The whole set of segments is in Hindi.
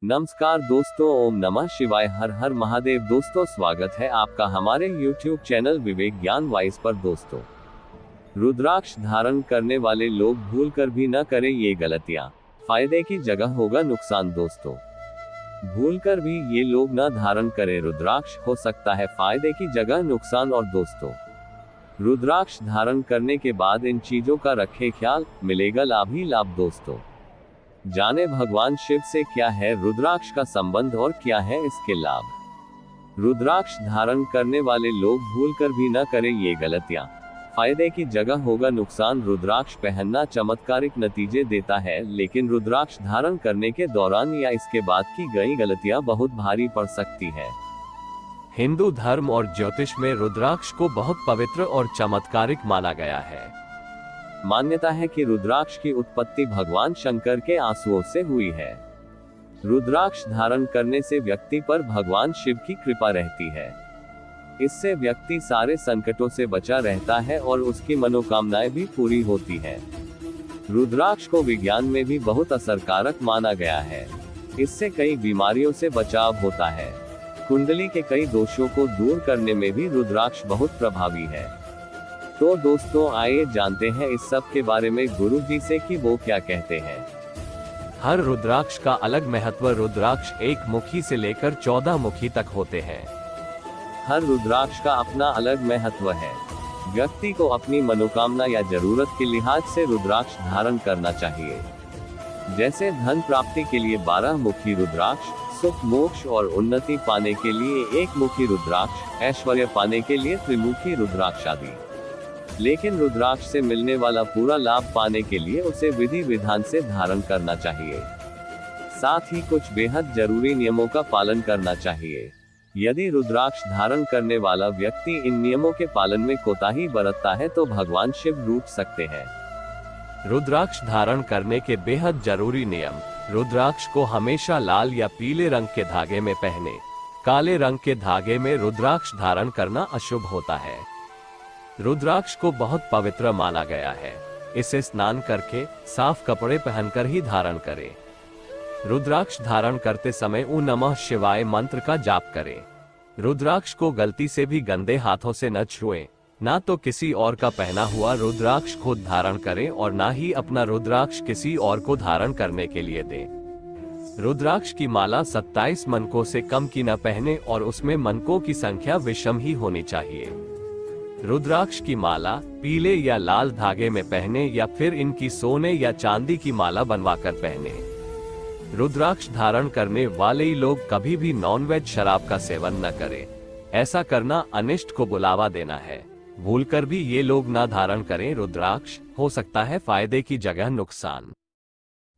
नमस्कार दोस्तों, ओम नमः शिवाय, हर हर महादेव। दोस्तों, स्वागत है आपका हमारे YouTube चैनल विवेक ज्ञान वाइस पर। दोस्तों, रुद्राक्ष धारण करने वाले लोग भूल कर भी न करें ये गलतियां, फायदे की जगह होगा नुकसान। दोस्तों, भूल कर भी ये लोग न धारण करें रुद्राक्ष, हो सकता है फायदे की जगह नुकसान। और दोस्तों, रुद्राक्ष धारण करने के बाद इन चीजों का रखें ख्याल, मिलेगा लाभ ही लाभ। दोस्तों, जाने भगवान शिव से क्या है रुद्राक्ष का संबंध और क्या है इसके लाभ। रुद्राक्ष धारण करने वाले लोग भूल कर भी न करें ये गलतियां, फायदे की जगह होगा नुकसान। रुद्राक्ष पहनना चमत्कारिक नतीजे देता है, लेकिन रुद्राक्ष धारण करने के दौरान या इसके बाद की गई गलतियां बहुत भारी पड़ सकती है। हिंदू धर्म और ज्योतिष में रुद्राक्ष को बहुत पवित्र और चमत्कारिक माना गया है। मान्यता है कि रुद्राक्ष की उत्पत्ति भगवान शंकर के आंसुओं से हुई है। रुद्राक्ष धारण करने से व्यक्ति पर भगवान शिव की कृपा रहती है। इससे व्यक्ति सारे संकटों से बचा रहता है और उसकी मनोकामनाएं भी पूरी होती है। रुद्राक्ष को विज्ञान में भी बहुत असरकारक माना गया है। इससे कई बीमारियों से बचाव होता है। कुंडली के कई दोषों को दूर करने में भी रुद्राक्ष बहुत प्रभावी है। तो दोस्तों, आइए जानते हैं इस सब के बारे में गुरु जी से कि वो क्या कहते हैं। हर रुद्राक्ष का अलग महत्व। रुद्राक्ष एक मुखी से लेकर 14 मुखी तक होते हैं। हर रुद्राक्ष का अपना अलग महत्व है। व्यक्ति को अपनी मनोकामना या जरूरत के लिहाज से रुद्राक्ष धारण करना चाहिए। जैसे धन प्राप्ति के लिए 12 मुखी रुद्राक्ष, सुख मोक्ष और उन्नति पाने के लिए 1 मुखी रुद्राक्ष, ऐश्वर्य पाने के लिए त्रिमुखी रुद्राक्ष आदि। लेकिन रुद्राक्ष से मिलने वाला पूरा लाभ पाने के लिए उसे विधि विधान से धारण करना चाहिए। साथ ही कुछ बेहद जरूरी नियमों का पालन करना चाहिए। यदि रुद्राक्ष धारण करने वाला व्यक्ति इन नियमों के पालन में कोताही बरतता है तो भगवान शिव रूठ सकते हैं। रुद्राक्ष धारण करने के बेहद जरूरी नियम। रुद्राक्ष को हमेशा लाल या पीले रंग के धागे में पहने। काले रंग के धागे में रुद्राक्ष धारण करना अशुभ होता है। रुद्राक्ष को बहुत पवित्र माना गया है। इसे स्नान करके साफ कपड़े पहनकर ही धारण करें। रुद्राक्ष धारण करते समय ओम नमः शिवाय मंत्र का जाप करें। रुद्राक्ष को गलती से भी गंदे हाथों से न छुएं, ना तो किसी और का पहना हुआ रुद्राक्ष खुद धारण करें और ना ही अपना रुद्राक्ष किसी और को धारण करने के लिए दें। रुद्राक्ष की माला 27 मनकों से कम की न पहने और उसमें मनकों की संख्या विषम ही होनी चाहिए। रुद्राक्ष की माला पीले या लाल धागे में पहने या फिर इनकी सोने या चांदी की माला बनवाकर पहने। रुद्राक्ष धारण करने वाले लोग कभी भी नॉनवेज शराब का सेवन न करें। ऐसा करना अनिष्ट को बुलावा देना है। भूलकर भी ये लोग ना धारण करें रुद्राक्ष, हो सकता है फायदे की जगह नुकसान।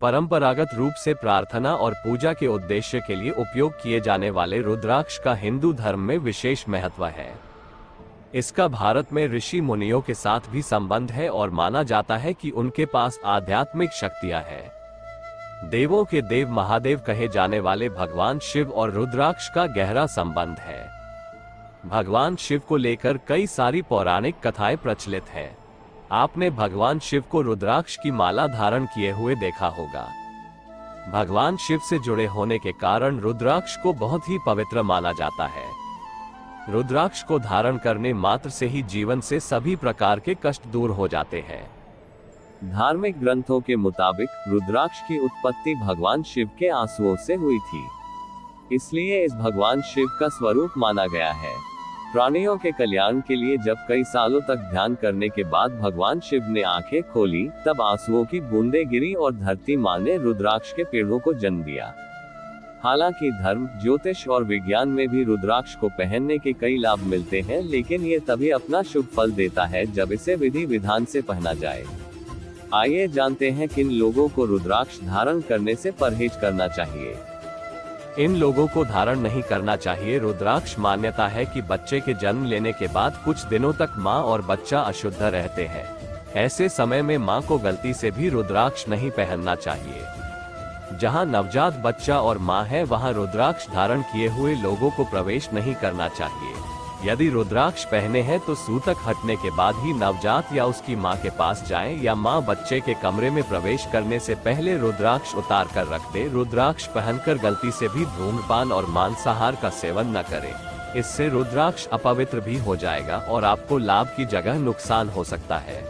परंपरागत रूप से प्रार्थना और पूजा के उद्देश्य के लिए उपयोग किए जाने वाले रुद्राक्ष का हिंदू धर्म में विशेष महत्व है। इसका भारत में ऋषि मुनियों के साथ भी संबंध है और माना जाता है कि उनके पास आध्यात्मिक शक्तियां हैं। देवों के देव महादेव कहे जाने वाले भगवान शिव और रुद्राक्ष का गहरा संबंध है। भगवान शिव को लेकर कई सारी पौराणिक कथाएं प्रचलित हैं। आपने भगवान शिव को रुद्राक्ष की माला धारण किए हुए देखा होगा। भगवान शिव से जुड़े होने के कारण रुद्राक्ष को बहुत ही पवित्र माना जाता है। रुद्राक्ष को धारण करने मात्र से ही जीवन से सभी प्रकार के कष्ट दूर हो जाते हैं। धार्मिक ग्रंथों के मुताबिक रुद्राक्ष की उत्पत्ति भगवान शिव के आंसुओं से हुई थी, इसलिए इस भगवान शिव का स्वरूप माना गया है। प्राणियों के कल्याण के लिए जब कई सालों तक ध्यान करने के बाद भगवान शिव ने आंखें खोली, तब आंसुओं की बूंदें गिरी और धरती मां ने रुद्राक्ष के पेड़ों को जन्म दिया। हालांकि धर्म, ज्योतिष और विज्ञान में भी रुद्राक्ष को पहनने के कई लाभ मिलते हैं, लेकिन ये तभी अपना शुभ फल देता है जब इसे विधि विधान से पहना जाए। आइए जानते हैं किन लोगों को रुद्राक्ष धारण करने से परहेज करना चाहिए। इन लोगों को धारण नहीं करना चाहिए। रुद्राक्ष मान्यता है कि बच्चे के जन्म लेने के बाद कुछ दिनों तक माँ और बच्चा अशुद्ध रहते हैं। ऐसे समय में माँ को गलती से भी रुद्राक्ष नहीं पहनना चाहिए। जहां नवजात बच्चा और मां है वहां रुद्राक्ष धारण किए हुए लोगों को प्रवेश नहीं करना चाहिए। यदि रुद्राक्ष पहने हैं तो सूतक हटने के बाद ही नवजात या उसकी मां के पास जाएं, या मां बच्चे के कमरे में प्रवेश करने से पहले रुद्राक्ष उतार कर रख दे। रुद्राक्ष पहनकर गलती से भी धूम्रपान और मांसाहार का सेवन न करें। इससे रुद्राक्ष अपवित्र भी हो जाएगा और आपको लाभ की जगह नुकसान हो सकता है।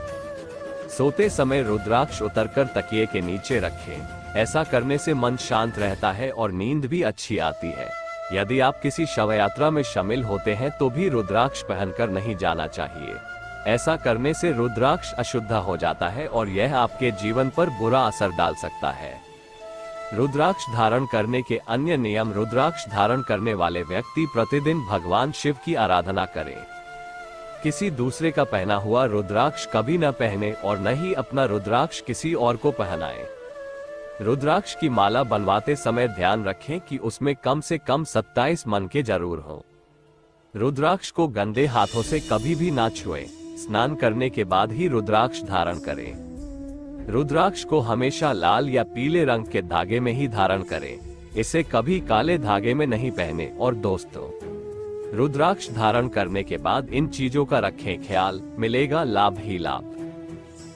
सोते समय रुद्राक्ष उतरकर तकिए के नीचे रखें। ऐसा करने से मन शांत रहता है और नींद भी अच्छी आती है। यदि आप किसी शव यात्रा में शामिल होते हैं तो भी रुद्राक्ष पहनकर नहीं जाना चाहिए। ऐसा करने से रुद्राक्ष अशुद्ध हो जाता है और यह आपके जीवन पर बुरा असर डाल सकता है। रुद्राक्ष धारण करने के अन्य नियम। रुद्राक्ष धारण करने वाले व्यक्ति प्रतिदिन भगवान शिव की आराधना करें। किसी दूसरे का पहना हुआ रुद्राक्ष कभी न पहने और न ही अपना रुद्राक्ष किसी और को पहनाएं। रुद्राक्ष की माला बनवाते समय ध्यान रखें कि उसमें कम से कम 27 मनके जरूर हों। रुद्राक्ष को गंदे हाथों से कभी भी ना छुएं। स्नान करने के बाद ही रुद्राक्ष धारण करें। रुद्राक्ष को हमेशा लाल या पीले रंग के धागे में ही धारण करें। इसे कभी काले धागे में नहीं पहने। और दोस्तों, रुद्राक्ष धारण करने के बाद इन चीजों का रखें ख्याल, मिलेगा लाभ ही लाभ।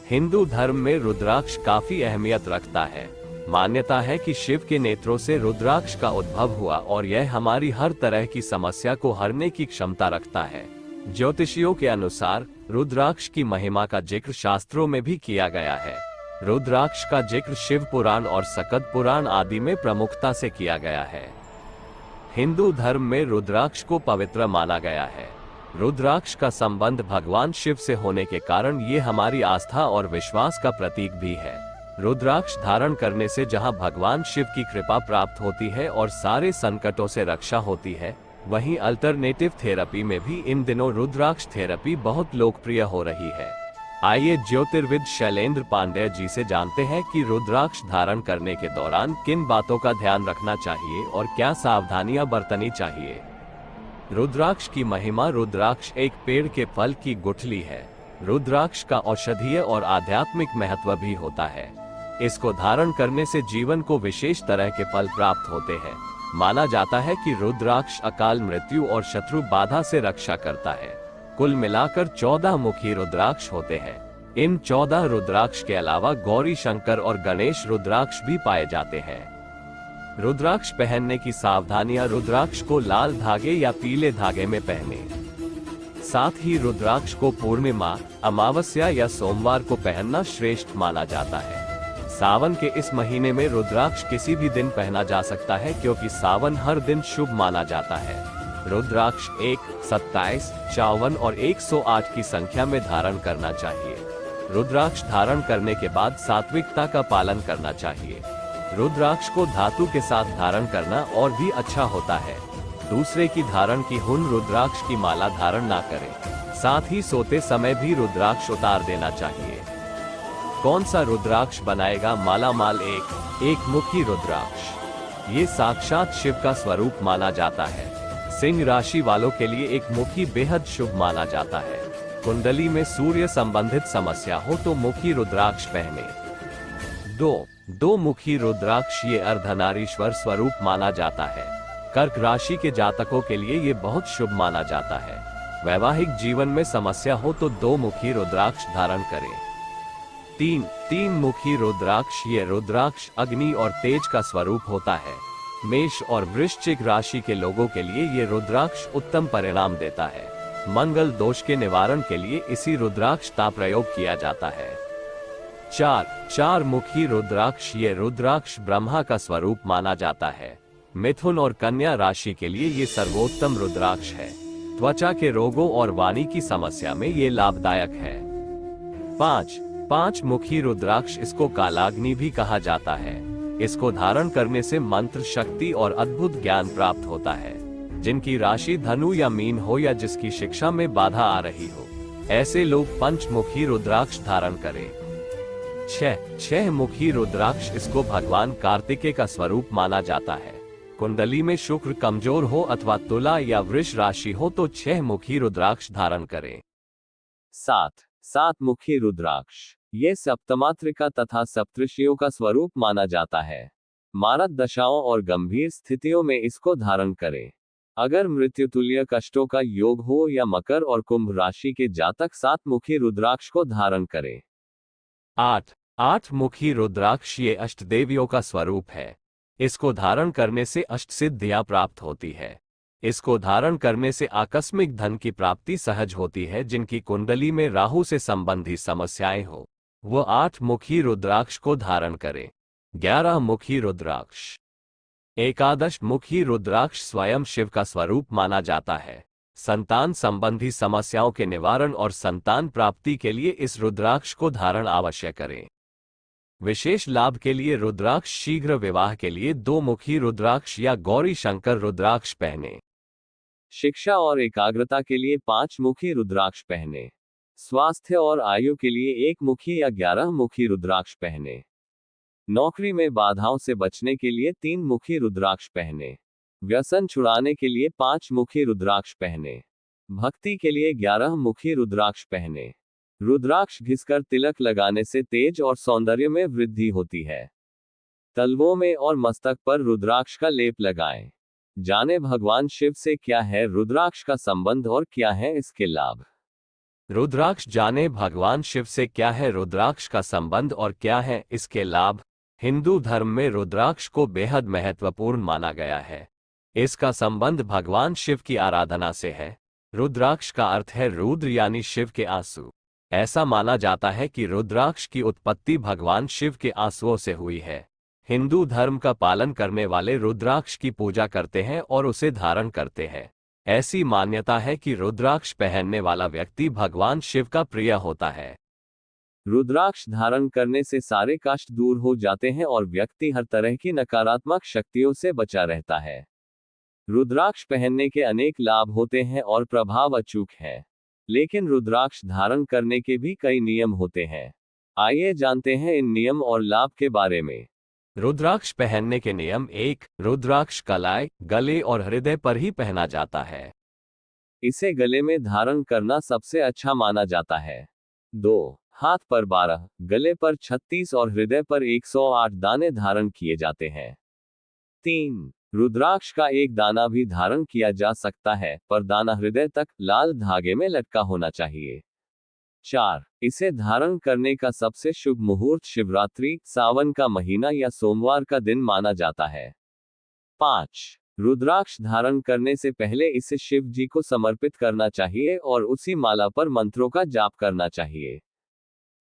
हिंदू धर्म में रुद्राक्ष काफी अहमियत रखता है। मान्यता है कि शिव के नेत्रों से रुद्राक्ष का उद्भव हुआ और यह हमारी हर तरह की समस्या को हरने की क्षमता रखता है। ज्योतिषियों के अनुसार रुद्राक्ष की महिमा का जिक्र शास्त्रों में भी किया गया है। रुद्राक्ष का जिक्र शिव पुराण और सकद पुराण आदि में प्रमुखता से किया गया है। हिंदू धर्म में रुद्राक्ष को पवित्र माना गया है। रुद्राक्ष का संबंध भगवान शिव से होने के कारण ये हमारी आस्था और विश्वास का प्रतीक भी है। रुद्राक्ष धारण करने से जहां भगवान शिव की कृपा प्राप्त होती है और सारे संकटों से रक्षा होती है, वहीं अल्टरनेटिव थेरेपी में भी इन दिनों रुद्राक्ष थेरेपी बहुत लोकप्रिय हो रही है। आइए ज्योतिर्विद शैलेंद्र पांडेय जी से जानते हैं कि रुद्राक्ष धारण करने के दौरान किन बातों का ध्यान रखना चाहिए और क्या सावधानियां बरतनी चाहिए। रुद्राक्ष की महिमा। रुद्राक्ष एक पेड़ के फल की गुठली है। रुद्राक्ष का औषधीय और आध्यात्मिक महत्व भी होता है। इसको धारण करने से जीवन को विशेष तरह के फल प्राप्त होते हैं। माना जाता है कि रुद्राक्ष अकाल मृत्यु और शत्रु बाधा से रक्षा करता है। कुल मिलाकर 14 मुखी रुद्राक्ष होते हैं। इन 14 रुद्राक्ष के अलावा गौरी शंकर और गणेश रुद्राक्ष भी पाए जाते हैं। रुद्राक्ष पहनने की सावधानियां। रुद्राक्ष को लाल धागे या पीले धागे में पहने। साथ ही रुद्राक्ष को पूर्णिमा, अमावस्या या सोमवार को पहनना श्रेष्ठ माना जाता है। सावन के इस महीने में रुद्राक्ष किसी भी दिन पहना जा सकता है क्योंकि सावन हर दिन शुभ माना जाता है। रुद्राक्ष 1, 27, 54 और 108 की संख्या में धारण करना चाहिए। रुद्राक्ष धारण करने के बाद सात्विकता का पालन करना चाहिए। रुद्राक्ष को धातु के साथ धारण करना और भी अच्छा होता है। दूसरे की धारण की हुन रुद्राक्ष की माला धारण ना करें। साथ ही सोते समय भी रुद्राक्ष उतार देना चाहिए। कौन सा रुद्राक्ष बनाएगा माला माल? एक मुखी रुद्राक्ष। ये साक्षात शिव का स्वरूप माना जाता है। सिंह राशि वालों के लिए एक मुखी बेहद शुभ माना जाता है। कुंडली में सूर्य संबंधित समस्या हो तो मुखी रुद्राक्ष पहने। दो मुखी रुद्राक्ष। ये अर्धनारीश्वर स्वरूप माना जाता है। कर्क राशि के जातकों के लिए ये बहुत शुभ माना जाता है। वैवाहिक जीवन में समस्या हो तो 2 मुखी रुद्राक्ष धारण करें। 3 मुखी रुद्राक्ष। ये रुद्राक्ष अग्नि और तेज का स्वरूप होता है। मेष और वृश्चिक राशि के लोगों के लिए ये रुद्राक्ष उत्तम परिणाम देता है। मंगल दोष के निवारण के लिए इसी रुद्राक्ष का प्रयोग किया जाता है। 4 मुखी रुद्राक्ष। ये रुद्राक्ष ब्रह्मा का स्वरूप माना जाता है। मिथुन और कन्या राशि के लिए ये सर्वोत्तम रुद्राक्ष है। त्वचा के रोगों और वाणी की समस्या में ये लाभदायक है। 5 मुखी रुद्राक्ष। इसको कालाग्नि भी कहा जाता है। इसको धारण करने से मंत्र शक्ति और अद्भुत ज्ञान प्राप्त होता है। जिनकी राशि धनु या मीन हो या जिसकी शिक्षा में बाधा आ रही हो, ऐसे लोग पंचमुखी रुद्राक्ष धारण करें। 6 मुखी रुद्राक्ष। इसको भगवान कार्तिकेय का स्वरूप माना जाता है। कुंडली में शुक्र कमजोर हो अथवा तुला या वृष राशि हो तो 6 मुखी रुद्राक्ष धारण करें। 7 मुखी रुद्राक्ष। ये सप्तमात्रिका तथा सप्तऋषियों का स्वरूप माना जाता है। मारक दशाओं और गंभीर स्थितियों में इसको धारण करें। अगर मृत्युतुल्य कष्टों का योग हो या मकर और कुंभ राशि के जातक 7 मुखी रुद्राक्ष को धारण करें। 8 मुखी रुद्राक्ष ये अष्टदेवियों का स्वरूप है। इसको धारण करने से अष्ट सिद्धियां प्राप्त होती है। इसको धारण करने से आकस्मिक धन की प्राप्ति सहज होती है। जिनकी कुंडली में राहु से संबंधी समस्याएं हो वो 8 मुखी रुद्राक्ष को धारण करें। 11 मुखी रुद्राक्ष। 11 मुखी रुद्राक्ष स्वयं शिव का स्वरूप माना जाता है। संतान संबंधी समस्याओं के निवारण और संतान प्राप्ति के लिए इस रुद्राक्ष को धारण अवश्य करें। विशेष लाभ के लिए रुद्राक्ष, शीघ्र विवाह के लिए 2 मुखी रुद्राक्ष या गौरी शंकर रुद्राक्ष पहने। शिक्षा और एकाग्रता के लिए 5 मुखी रुद्राक्ष पहने। स्वास्थ्य और आयु के लिए 1 मुखी या 11 मुखी रुद्राक्ष पहने। नौकरी में बाधाओं से बचने के लिए 3 मुखी रुद्राक्ष पहने। व्यसन छुड़ाने के लिए 5 मुखी रुद्राक्ष पहने। भक्ति के लिए 11 मुखी रुद्राक्ष पहने। रुद्राक्ष घिसकर तिलक लगाने से तेज और सौंदर्य में वृद्धि होती है। तलवों में और मस्तक पर रुद्राक्ष का लेप लगाएं। जाने भगवान शिव से क्या है रुद्राक्ष का संबंध और क्या है इसके लाभ। रुद्राक्ष जाने भगवान शिव से क्या है रुद्राक्ष का संबंध और क्या है इसके लाभ। हिंदू धर्म में रुद्राक्ष को बेहद महत्वपूर्ण माना गया है। इसका संबंध भगवान शिव की आराधना से है। रुद्राक्ष का अर्थ है रुद्र यानी शिव के आंसू। ऐसा माना जाता है कि रुद्राक्ष की उत्पत्ति भगवान शिव के आंसुओं से हुई है। हिंदू धर्म का पालन करने वाले रुद्राक्ष की पूजा करते हैं और उसे धारण करते हैं। ऐसी मान्यता है कि रुद्राक्ष पहनने वाला व्यक्ति भगवान शिव का प्रिय होता है। रुद्राक्ष धारण करने से सारे कष्ट दूर हो जाते हैं और व्यक्ति हर तरह की नकारात्मक शक्तियों से बचा रहता है। रुद्राक्ष पहनने के अनेक लाभ होते हैं और प्रभाव अचूक है, लेकिन रुद्राक्ष धारण करने के भी कई नियम होते हैं। आइए जानते हैं इन नियम और लाभ के बारे में। रुद्राक्ष पहनने के नियम। 1. रुद्राक्ष कलाई, गले और हृदय पर ही पहना जाता है। इसे गले में धारण करना सबसे अच्छा माना जाता है। 2. हाथ पर 12, गले पर 36 और हृदय पर 108 दाने धारण किए जाते हैं। 3. रुद्राक्ष का एक दाना भी धारण किया जा सकता है, पर दाना हृदय तक लाल धागे में लटका होना चाहिए। 4. इसे धारण करने का सबसे शुभ मुहूर्त शिवरात्रि, सावन का महीना या सोमवार का दिन माना जाता है। 5. रुद्राक्ष धारण करने से पहले इसे शिव जी को समर्पित करना चाहिए और उसी माला पर मंत्रों का जाप करना चाहिए।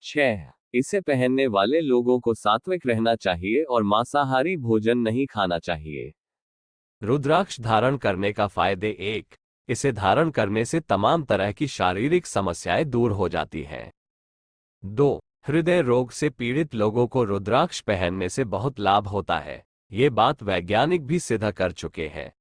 6. इसे पहनने वाले लोगों को सात्विक रहना चाहिए और मांसाहारी भोजन नहीं खाना चाहिए। रुद्राक्ष धारण करने का फायदे। 1. इसे धारण करने से तमाम तरह की शारीरिक समस्याएं दूर हो जाती हैं। 2. हृदय रोग से पीड़ित लोगों को रुद्राक्ष पहनने से बहुत लाभ होता है। ये बात वैज्ञानिक भी सिद्ध कर चुके हैं।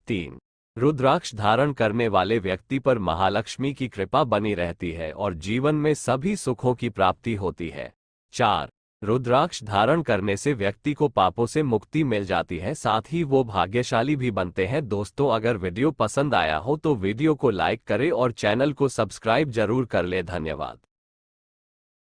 3. रुद्राक्ष धारण करने वाले व्यक्ति पर महालक्ष्मी की कृपा बनी रहती है और जीवन में सभी सुखों की प्राप्ति होती है। 4. रुद्राक्ष धारण करने से व्यक्ति को पापों से मुक्ति मिल जाती है, साथ ही वो भाग्यशाली भी बनते हैं। दोस्तों, अगर वीडियो पसंद आया हो तो वीडियो को लाइक करें और चैनल को सब्सक्राइब जरूर कर ले। धन्यवाद।